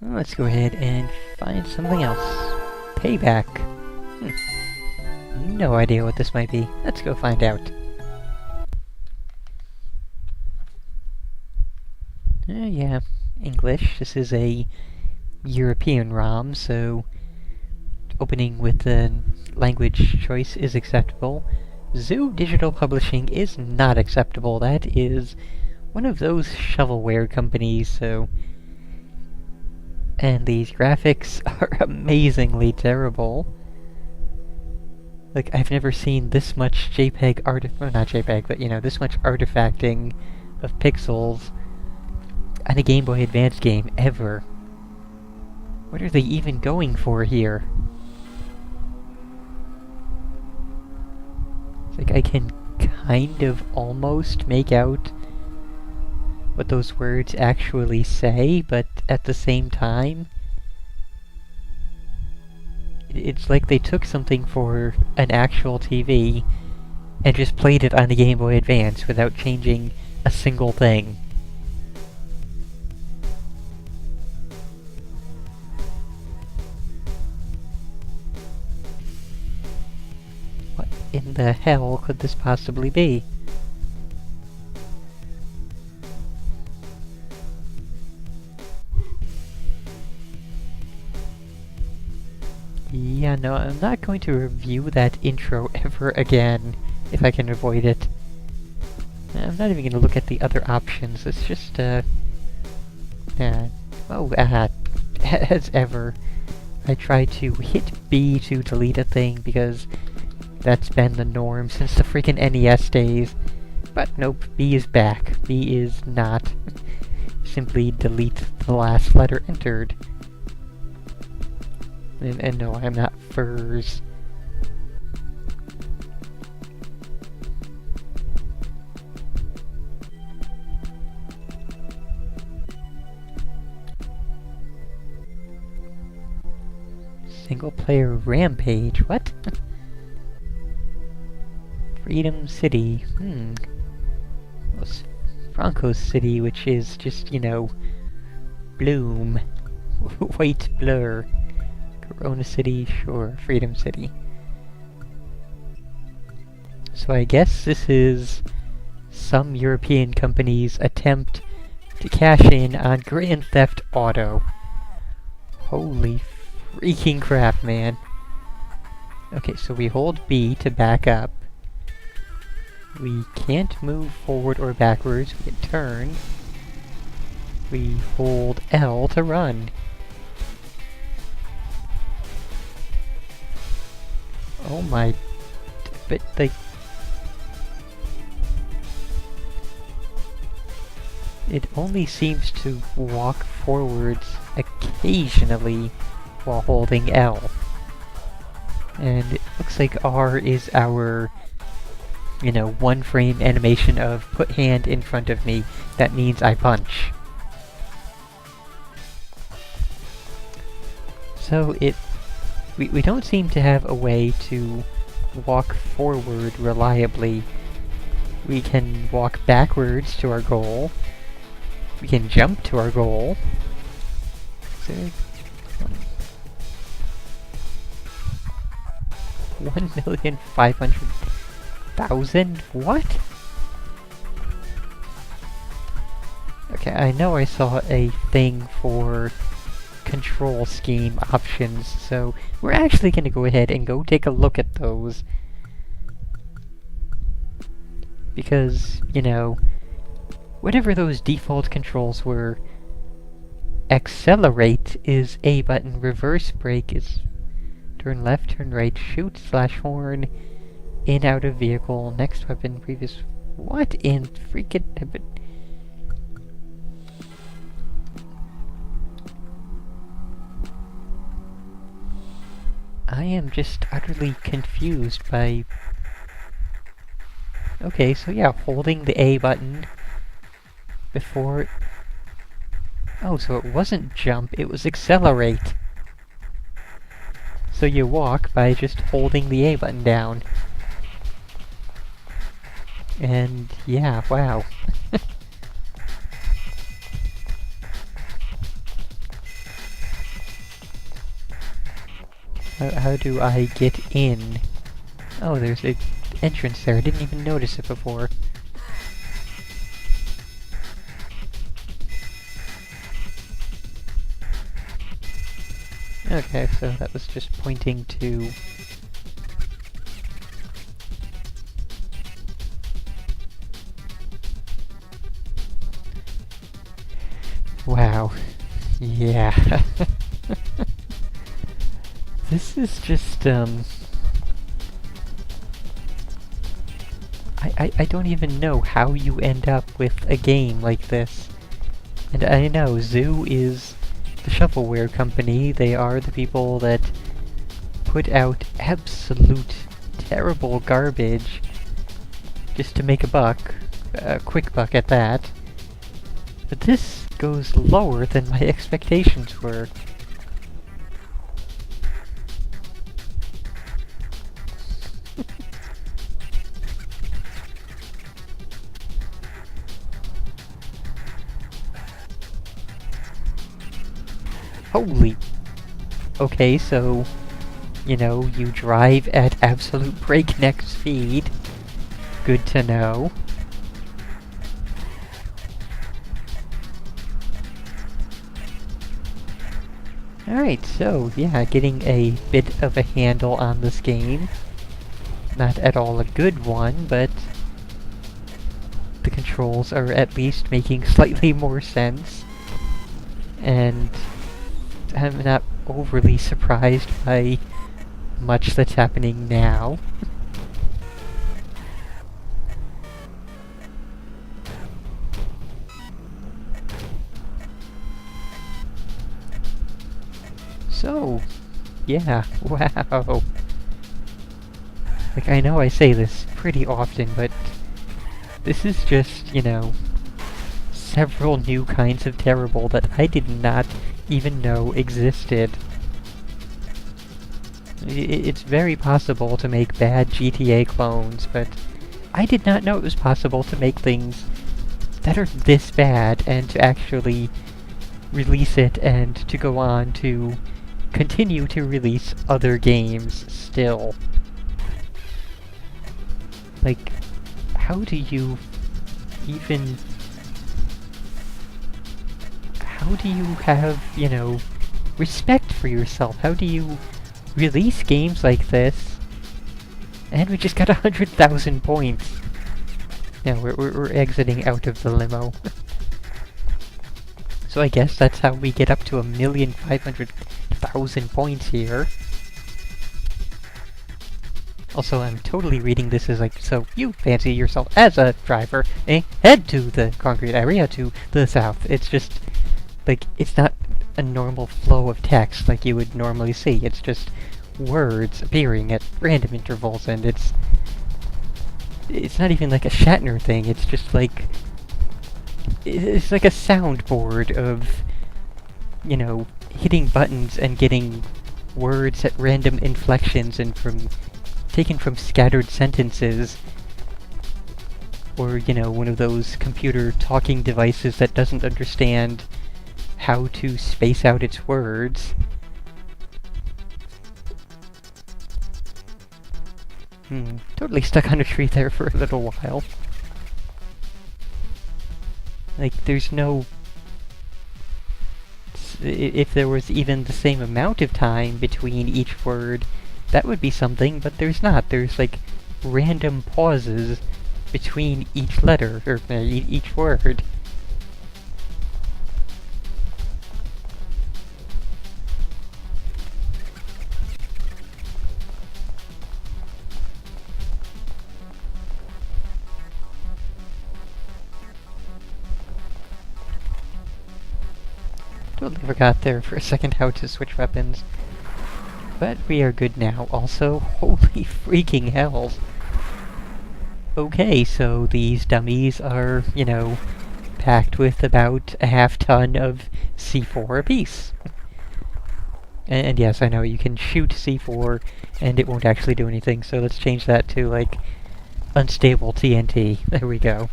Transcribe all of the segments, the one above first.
Well, let's go ahead and find something else. Payback. No idea what this might be. Let's go find out. Yeah, English. This is a European ROM, so opening with the language choice is acceptable. Zoo Digital Publishing is not acceptable. That is one of those shovelware companies, so... And these graphics are amazingly terrible. Like, I've never seen this much JPEG well, not JPEG, but, this much artifacting of pixels on a Game Boy Advance game, ever. What are they even going for here? It's like I can kind of almost make out what those words actually say, but at the same time, it's like they took something for an actual TV and just played it on the Game Boy Advance without changing a single thing. What in the hell could this possibly be? Yeah, no, I'm not going to review that intro ever again, if I can avoid it. I'm not even going to look at the other options, it's just, as ever, I try to hit B to delete a thing, because that's been the norm since the freaking NES days. But nope, B is back. B is not. Simply delete the last letter entered. And no, I'm not furs. Single player rampage, what? Freedom City, Well, Franco City, which is just, Bloom. White blur. Corona City, sure, Freedom City. So I guess this is some European company's attempt to cash in on Grand Theft Auto. Holy freaking crap, man. Okay, so we hold B to back up. We can't move forward or backwards, we can turn. We hold L to run. Oh my... But, like... It only seems to walk forwards occasionally while holding L. And it looks like R is our, one frame animation of put hand in front of me. That means I punch. So we don't seem to have a way to walk forward reliably. We can walk backwards to our goal. We can jump to our goal. 1,500,000? What? Okay, I know I saw a thing for control scheme options, so we're actually going to go ahead and go take a look at those. Because, whatever those default controls were, accelerate is A button, reverse brake is turn left, turn right, shoot, slash horn, in, out of vehicle, next weapon, previous... What in freaking... I am just utterly confused by... Okay, so yeah, holding the A button before... Oh, so it wasn't jump, it was accelerate. So you walk by just holding the A button down. And yeah, wow. How do I get in? Oh, there's a entrance there. I didn't even notice it before. Okay, so that was just pointing to... Wow. Yeah. This is just, I don't even know how you end up with a game like this. And I know, Zoo is the shovelware company. They are the people that put out absolute terrible garbage just to make a buck. A quick buck at that. But this goes lower than my expectations were. Holy... Okay, so, you know, you drive at absolute breakneck speed. Good to know. Alright, so, yeah, getting a bit of a handle on this game. Not at all a good one, but the controls are at least making slightly more sense. And I'm not overly surprised by much that's happening now. So, yeah, wow. Like, I know I say this pretty often, but this is just, you know, several new kinds of terrible that I did not even know existed. It's very possible to make bad GTA clones, but I did not know it was possible to make things that are this bad and to actually release it and to go on to continue to release other games still. Like, how do you even... How do you have, you know, respect for yourself? How do you release games like this? And we just got 100,000 points. No, we're exiting out of the limo. So I guess that's how we get up to 1,500,000 points here. Also, I'm totally reading this as like, so you fancy yourself as a driver, head to the concrete area to the south. It's just, like, it's not a normal flow of text like you would normally see. It's just words appearing at random intervals, and it's not even like a Shatner thing. It's just like, it's like a soundboard of, you know, hitting buttons and getting words at random inflections and taken from scattered sentences. Or, you know, one of those computer talking devices that doesn't understand how to space out its words. Totally stuck on a tree there for a little while. Like, there's no... If there was even the same amount of time between each word, that would be something, but there's not. There's, like, random pauses between each letter, or each word. Totally forgot there for a second how to switch weapons. But we are good now. Also, holy freaking hells. Okay, so these dummies are, you know, packed with about a half-ton of C4 apiece. And yes, I know, you can shoot C4 and it won't actually do anything, so let's change that to, like, unstable TNT. There we go.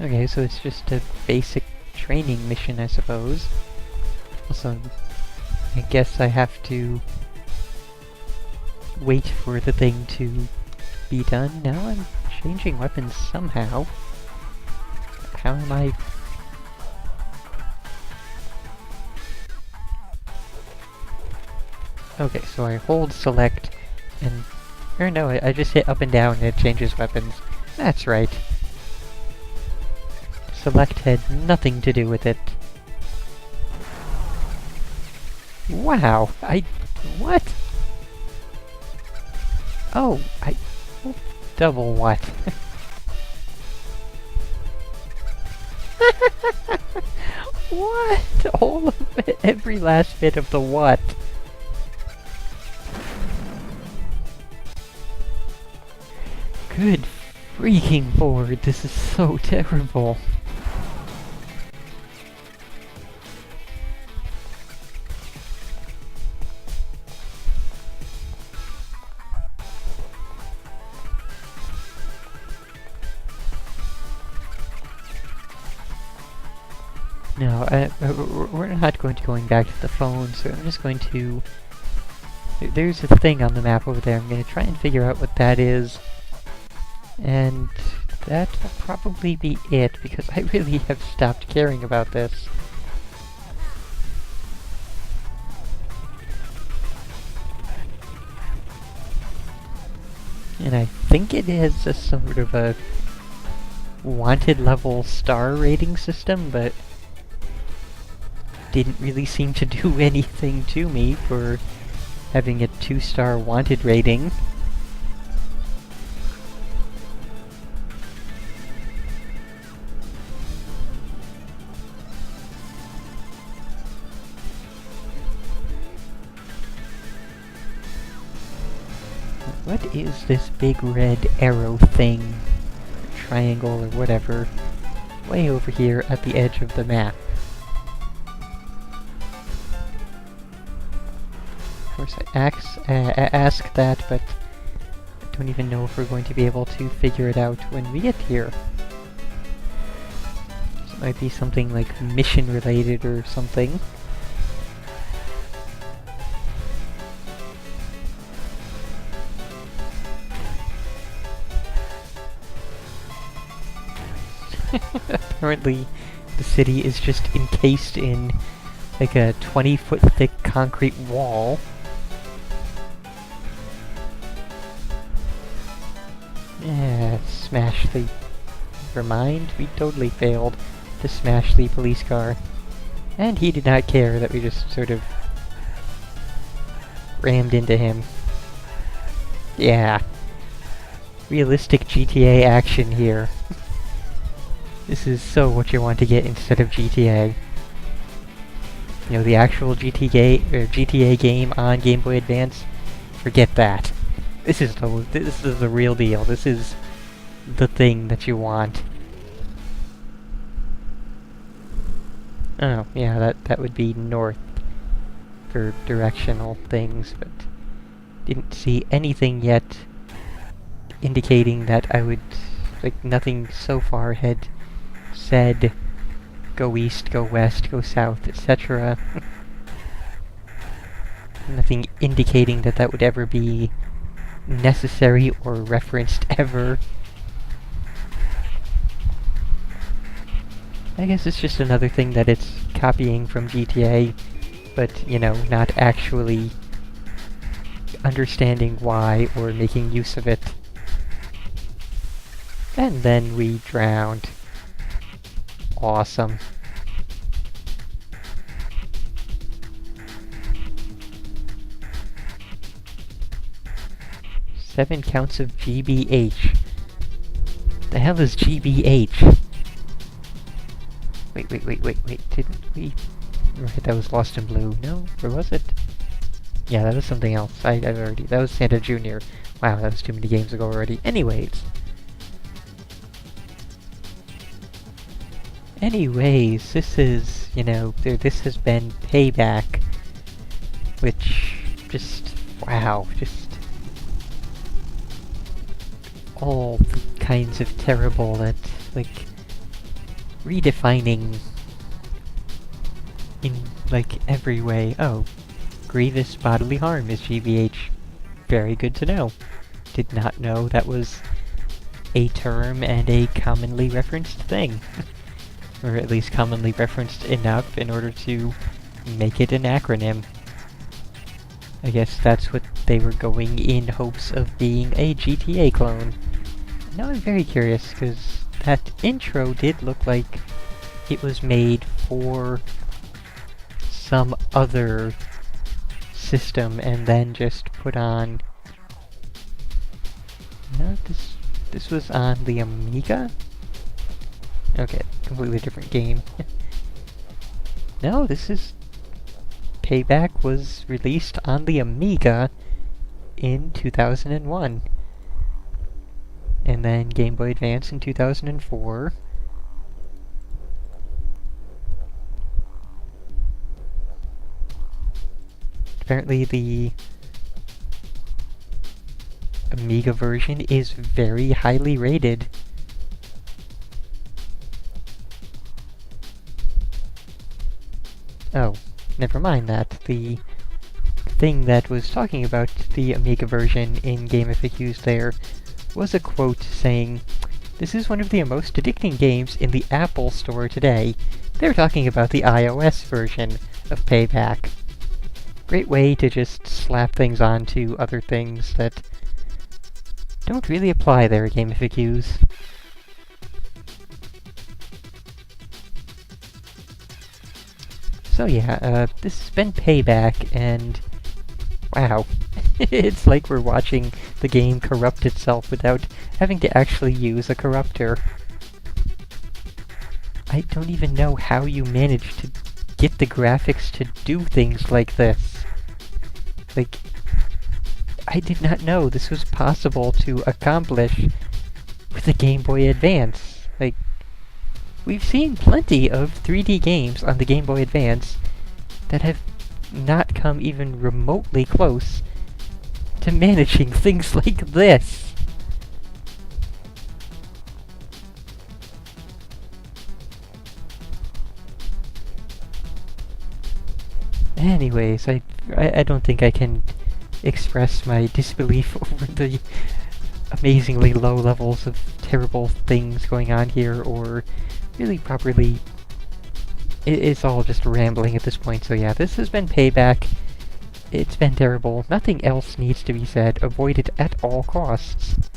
Okay, so it's just a basic training mission, I suppose. Also, I guess I have to wait for the thing to be done. Now I'm changing weapons somehow. How am I... Okay, so I hold select and... Or no, I just hit up and down and it changes weapons. That's right. Select had nothing to do with it. Wow, what? Oh, double what? What? All of it, every last bit of the what? Good freaking lord, this is so terrible. No, we're not going to going back to the phone, so I'm just going to... There's a thing on the map over there. I'm going to try and figure out what that is. And that'll probably be it, because I really have stopped caring about this. And I think it is a sort of a wanted level star rating system, but didn't really seem to do anything to me for having a 2-star wanted rating. What is this big red arrow thing? Triangle or whatever. Way over here at the edge of the map. Of course I ask that, but I don't even know if we're going to be able to figure it out when we get here. This might be something like mission related or something. Apparently, the city is just encased in like a 20-foot thick concrete wall. Yeah, smash the... Never mind, we totally failed to smash the police car. And he did not care that we just sort of rammed into him. Yeah. Realistic GTA action here. This is so what you want to get instead of GTA. You know, the actual GTA game on Game Boy Advance, forget that. This is the real deal. This is the thing that you want. Oh, yeah, that would be north for directional things, but didn't see anything yet indicating that I would, like, nothing so far had said go east, go west, go south, etc. Nothing indicating that that would ever be necessary or referenced ever. I guess it's just another thing that it's copying from GTA, but, you know, not actually understanding why or making use of it. And then we drowned. Awesome. Seven counts of GBH. The hell is GBH? Wait, didn't we... Right, that was Lost in Blue. No? Or was it? Yeah, that was something else. I've already... That was Santa Jr. Wow, that was too many games ago already. Anyways, this is, you know, this has been Payback, which just, wow, just all the kinds of terrible that, like, redefining in, like, every way. Oh, grievous bodily harm is GBH. Very good to know. Did not know that was a term and a commonly referenced thing. Or at least commonly referenced enough in order to make it an acronym. I guess that's what they were going in hopes of being a GTA clone. Now I'm very curious, because that intro did look like it was made for some other system and then just put on... No, this was on the Amiga? Okay, completely different game. No, this is... Payback was released on the Amiga in 2001. And then Game Boy Advance in 2004. Apparently the Amiga version is very highly rated. Oh, never mind that. The thing that was talking about the Amiga version in Game FAQs there was a quote saying, "This is one of the most addicting games in the Apple Store today." They're talking about the iOS version of Payback. Great way to just slap things onto other things that don't really apply there, Game FAQs. So yeah, this has been Payback, and wow. It's like we're watching the game corrupt itself without having to actually use a corruptor. I don't even know how you manage to get the graphics to do things like this. Like, I did not know this was possible to accomplish with the Game Boy Advance. Like, we've seen plenty of 3D games on the Game Boy Advance that have not come even remotely close to managing things like this. Anyways, I don't think I can express my disbelief over the amazingly low levels of terrible things going on here, or really properly... It's all just rambling at this point, so yeah, this has been Payback. It's been terrible. Nothing else needs to be said. Avoid it at all costs.